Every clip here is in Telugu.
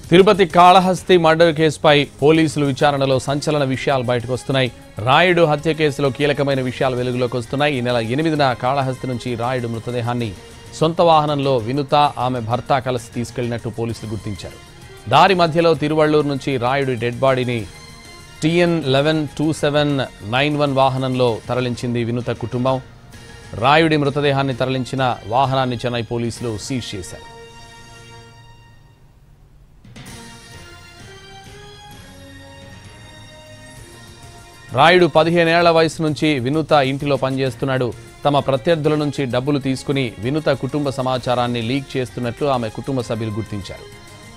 తిరుపతి కాళహస్తి మర్డర్ కేసుపై పోలీసులు విచారణలో సంచలన విషయాలు బయటకు వస్తున్నాయి. రాయుడు హత్య కేసులో కీలకమైన విషయాలు వెలుగులోకి వస్తున్నాయి. ఈ నెల 8న కాళహస్తి నుంచి రాయుడు మృతదేహాన్ని సొంత వాహనంలో వినుత ఆమె భర్త కలిసి తీసుకెళ్లినట్టు పోలీసులు గుర్తించారు. దారి మధ్యలో తిరువళ్లూరు నుంచి రాయుడి డెడ్ బాడీని TN 112791 వాహనంలో తరలించింది వినుత కుటుంబం. రాయుడి మృతదేహాన్ని తరలించిన వాహనాన్ని చెన్నై పోలీసులు సీజ్ చేశారు. రాయుడు 15 ఏళ్ల వయసు నుంచి వినుత ఇంటిలో పనిచేస్తున్నాడు. తమ ప్రత్యర్థుల నుంచి డబ్బులు తీసుకుని వినుత కుటుంబ సమాచారాన్ని లీక్ చేస్తున్నట్లు ఆమె కుటుంబ సభ్యులు గుర్తించారు.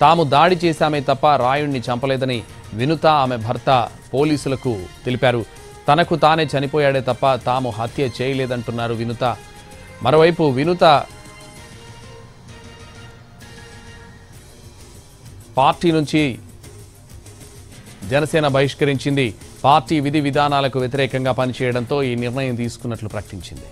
తాము దాడి చేశామే తప్ప రాయుడిని చంపలేదని వినుత ఆమె భర్త పోలీసులకు తెలిపారు. తనకు తానే చనిపోయాడే తప్ప తాము హత్య చేయలేదంటున్నారు వినుత. మరోవైపు వినుత పార్టీ నుంచి జనసేన బహిష్కరించింది. పార్టీ విధి విధానాలకు వ్యతిరేకంగా పనిచేయడంతో ఈ నిర్ణయం తీసుకున్నట్లు ప్రకటించింది.